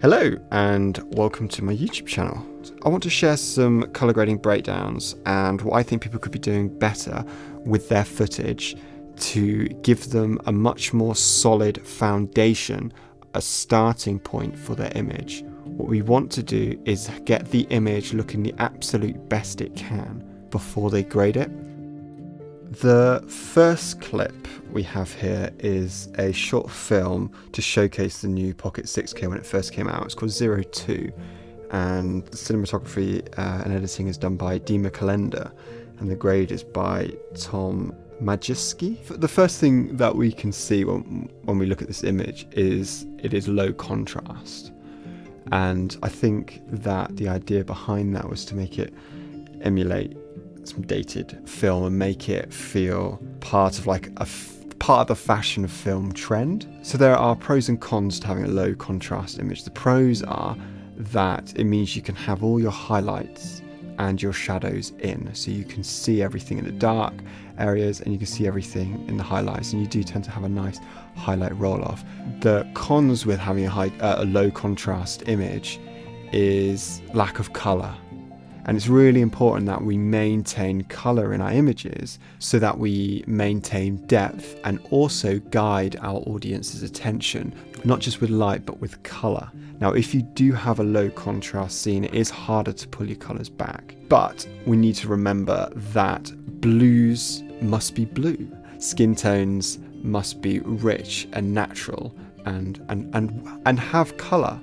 Hello and welcome to my YouTube channel. I want to share some colour grading breakdowns and what I think people could be doing better with their footage to give them a much more solid foundation, a starting point for their image. What we want to do is get the image looking the absolute best it can before they grade it. The first clip we have here is a short film to showcase the new Pocket 6K when it first came out. It's called 02, and the cinematography and editing is done by Dima Kalender, and the grade is by Tom Majewski. The first thing that we can see when we look at this image is it is low contrast, and I think that the idea behind that was to make it emulate some dated film and make it feel part of like part of the fashion of film trend. So there are pros and cons to having a low contrast image. The pros are that it means you can have all your highlights and your shadows in, so you can see everything in the dark areas and you can see everything in the highlights, and you do tend to have a nice highlight roll off. The cons with having a low contrast image is lack of color. And it's really important that we maintain colour in our images so that we maintain depth and also guide our audience's attention, not just with light but with colour. Now, if you do have a low contrast scene, it is harder to pull your colours back. But we need to remember that blues must be blue. Skin tones must be rich and natural and have colour.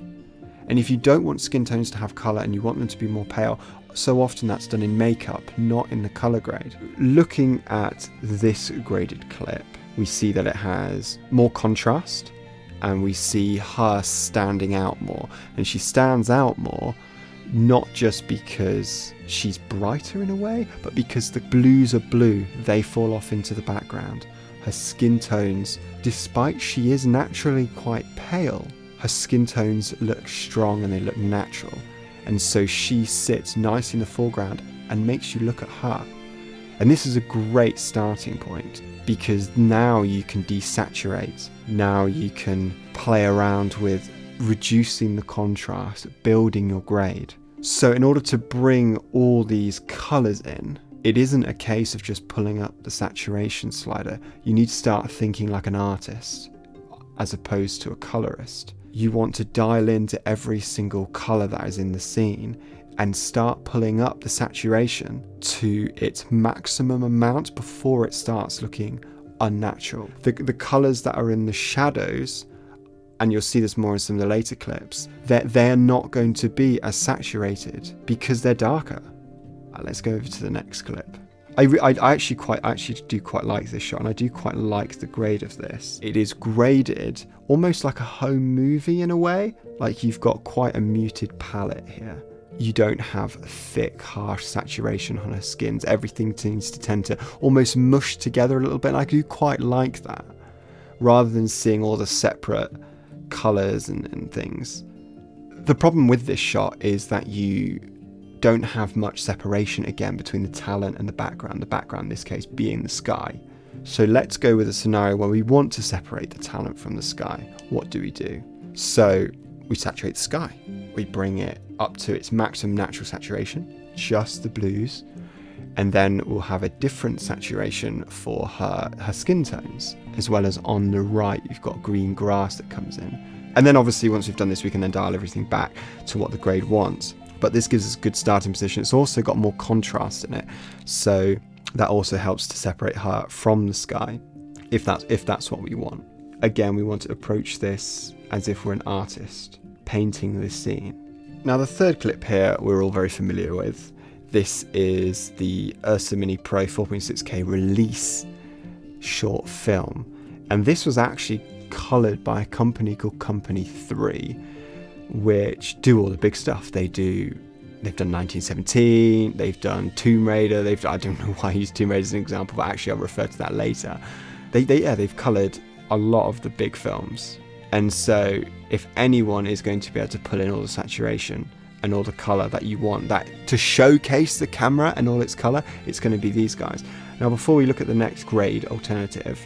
And if you don't want skin tones to have colour and you want them to be more pale, so often that's done in makeup, not in the colour grade. Looking at this graded clip, we see that it has more contrast and we see her standing out more. And she stands out more not just because she's brighter in a way, but because the blues are blue, they fall off into the background. Her skin tones, despite she is naturally quite pale, her skin tones look strong and they look natural. And so she sits nice in the foreground and makes you look at her. And this is a great starting point because now you can desaturate. Now you can play around with reducing the contrast, building your grade. So in order to bring all these colours in, it isn't a case of just pulling up the saturation slider. You need to start thinking like an artist as opposed to a colorist. You want to dial into every single colour that is in the scene and start pulling up the saturation to its maximum amount before it starts looking unnatural. The colours that are in the shadows, and you'll see this more in some of the later clips, they're not going to be as saturated because they're darker. Let's go over to the next clip. I actually do quite like this shot, and I do quite like the grade of this. It is graded almost like a home movie in a way, like you've got quite a muted palette here. You don't have thick, harsh saturation on her skins. Everything seems to tend to almost mush together a little bit, and I do quite like that, rather than seeing all the separate colours and things. The problem with this shot is that you don't have much separation again between the talent and the background in this case being the sky. So let's go with a scenario where we want to separate the talent from the sky. What do? So we saturate the sky. We bring it up to its maximum natural saturation, just the blues, and then we'll have a different saturation for her skin tones, as well as on the right you've got green grass that comes in. And then obviously once we've done this, we can then dial everything back to what the grade wants. But this gives us a good starting position. It's also got more contrast in it, so that also helps to separate her from the sky, if that's what we want. Again, we want to approach this as if we're an artist painting this scene. Now the third clip here we're all very familiar with. This is the Ursa Mini Pro 4.6K release short film, and this was actually coloured by a company called Company 3, which do all the big stuff. They've done 1917, they've done Tomb Raider, I don't know why I use Tomb Raider as an example, but actually I'll refer to that later. They've coloured a lot of the big films. And so if anyone is going to be able to pull in all the saturation and all the colour that you want, that to showcase the camera and all its colour, it's going to be these guys. Now before we look at the next grade alternative,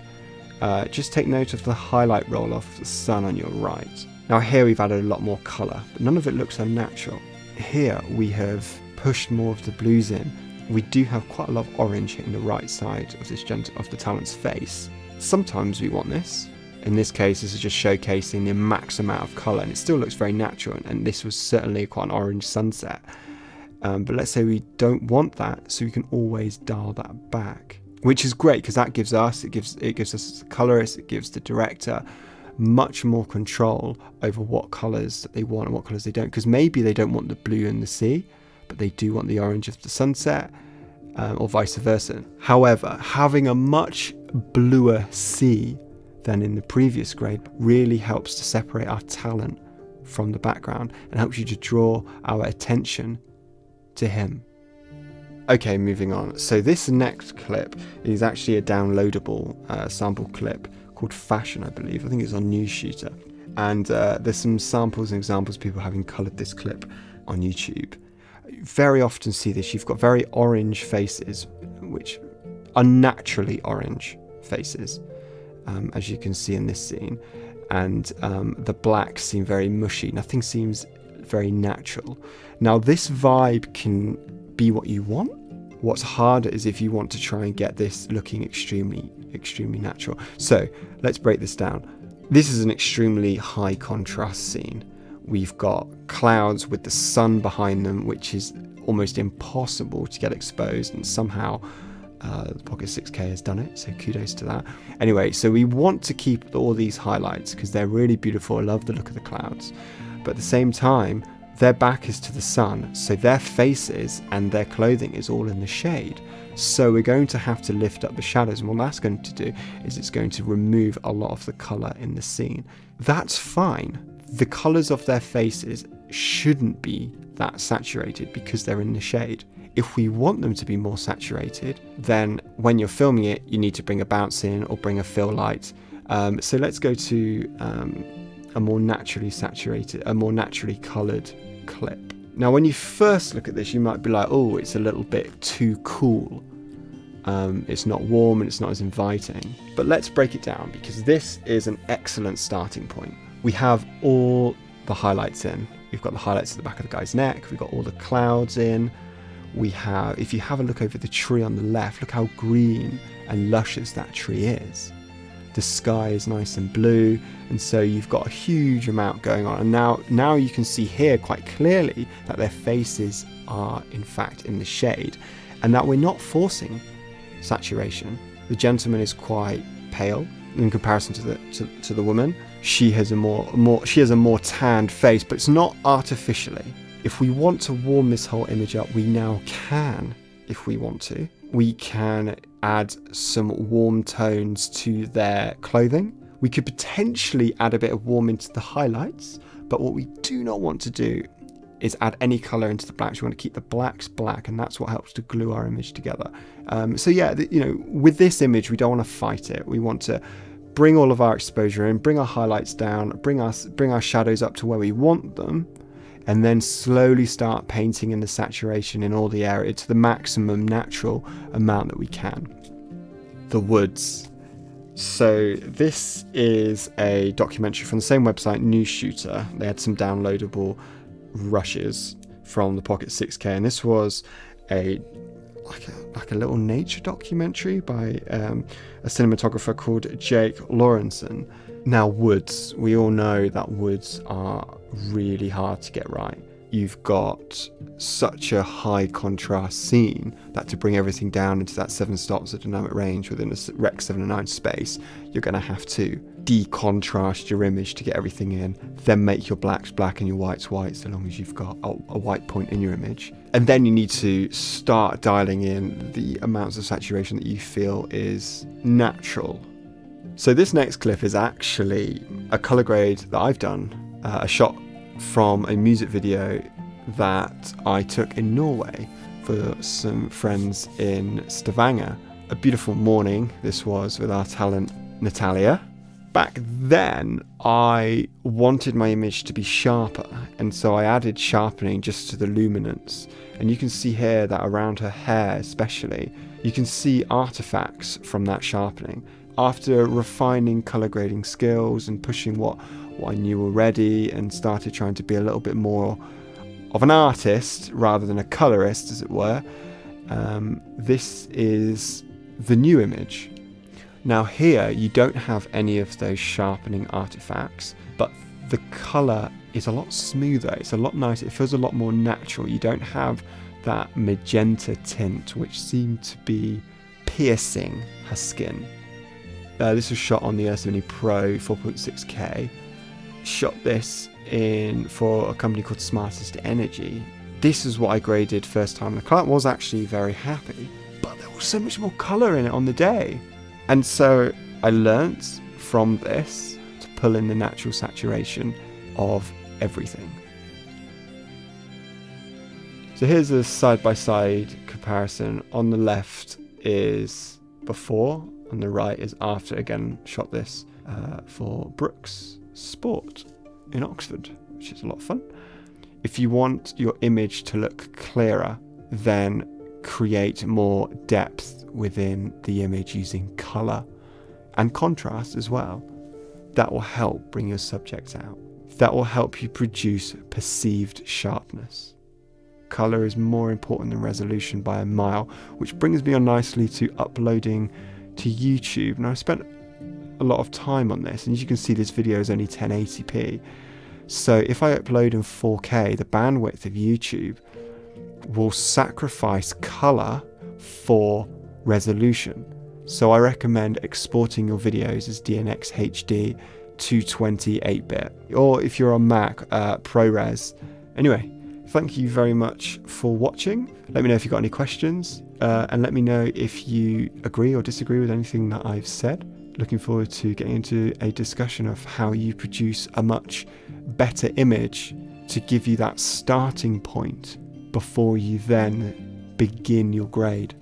just take note of the highlight roll off of the sun on your right. Now here we've added a lot more colour, but none of it looks unnatural. Here we have pushed more of the blues in. We do have quite a lot of orange hitting the right side of the talent's face. Sometimes we want this. In this case, this is just showcasing the max amount of colour, and it still looks very natural, and this was certainly quite an orange sunset. But let's say we don't want that, so we can always dial that back, which is great because that gives us, it gives us as a colorist, it gives the director much more control over what colours that they want and what colours they don't, because maybe they don't want the blue in the sea, but they do want the orange of the sunset, or vice versa. However, having a much bluer sea than in the previous grade really helps to separate our talent from the background and helps you to draw our attention to him. Okay, moving on. So this next clip is actually a downloadable sample clip called Fashion, I believe. I think it's on News Shooter. And there's some samples and examples of people having coloured this clip on YouTube. You very often see this. You've got very orange faces, which unnaturally orange faces, as you can see in this scene. And the blacks seem very mushy. Nothing seems very natural. Now, this vibe can be what you want. What's harder is if you want to try and get this looking extremely natural. So let's break this down. This is an extremely high contrast scene. We've got clouds with the sun behind them, which is almost impossible to get exposed, and somehow the Pocket 6K has done it, so kudos to that. Anyway, so we want to keep all these highlights because they're really beautiful. I love the look of the clouds, but at the same time their back is to the sun, so their faces and their clothing is all in the shade. So we're going to have to lift up the shadows, and what that's going to do is it's going to remove a lot of the colour in the scene. That's fine. The colours of their faces shouldn't be that saturated because they're in the shade. If we want them to be more saturated, then when you're filming it, you need to bring a bounce in or bring a fill light. So let's go to a more naturally saturated, a more naturally coloured clip. Now, when you first look at this, you might be like, oh, it's a little bit too cool. It's not warm and it's not as inviting. But let's break it down, because this is an excellent starting point. We have all the highlights in. We've got the highlights at the back of the guy's neck. We've got all the clouds in. We have, if you have a look over the tree on the left, look how green and luscious that tree is. The sky is nice and blue, and so you've got a huge amount going on. And now you can see here quite clearly that their faces are in fact in the shade, and that we're not forcing saturation. The gentleman is quite pale in comparison to the woman. She has a more tanned face, but it's not artificially. If we want to warm this whole image up, we now can, if we want to. We can add some warm tones to their clothing. We could potentially add a bit of warm into the highlights, but what we do not want to do is add any colour into the blacks. We want to keep the blacks black, and that's what helps to glue our image together. So yeah, with this image, we don't want to fight it. We want to bring all of our exposure in, bring our highlights down, bring our shadows up to where we want them, and then slowly start painting in the saturation in all the area to the maximum natural amount that we can. The woods. So this is a documentary from the same website, News Shooter. They had some downloadable rushes from the Pocket 6K, and this was like a little nature documentary by a cinematographer called Jake Lawrenson. Now, woods, we all know that woods are really hard to get right. You've got such a high contrast scene that to bring everything down into that 7 stops of dynamic range within a Rec 709 space, you're going to have to decontrast your image to get everything in, then make your blacks black and your whites white, so long as you've got a white point in your image. And then you need to start dialing in the amounts of saturation that you feel is natural. So this next clip is actually a colour grade that I've done, a shot from a music video that I took in Norway for some friends in Stavanger. A beautiful morning this was with our talent Natalia. Back then I wanted my image to be sharper, and so I added sharpening just to the luminance, and you can see here that around her hair especially, you can see artifacts from that sharpening. after refining colour grading skills and pushing what I knew already, and started trying to be a little bit more of an artist rather than a colorist, as it were, this is the new image. Now here you don't have any of those sharpening artifacts, but the colour is a lot smoother, it's a lot nicer, it feels a lot more natural. You don't have that magenta tint which seemed to be piercing her skin. This was shot on the Ursa Mini Pro 4.6K. Shot this for a company called Smartest Energy. This is what I graded first time. The client was actually very happy, but there was so much more colour in it on the day. And so I learnt from this to pull in the natural saturation of everything. So here's a side-by-side comparison. On the left is before, on the right is after. Again, shot this for Brooks Sport in Oxford, which is a lot of fun. If you want your image to look clearer, then create more depth within the image using colour and contrast as well. That will help bring your subject out. That will help you produce perceived sharpness. Colour is more important than resolution by a mile, which brings me on nicely to uploading to YouTube. Now, I've spent a lot of time on this, and as you can see, this video is only 1080p. So if I upload in 4K, the bandwidth of YouTube will sacrifice colour for resolution. So I recommend exporting your videos as DNx HD 220 8-bit, or if you're on Mac, ProRes. Anyway, thank you very much for watching. Let me know if you've got any questions, and let me know if you agree or disagree with anything that I've said. Looking forward to getting into a discussion of how you produce a much better image to give you that starting point before you then begin your grade.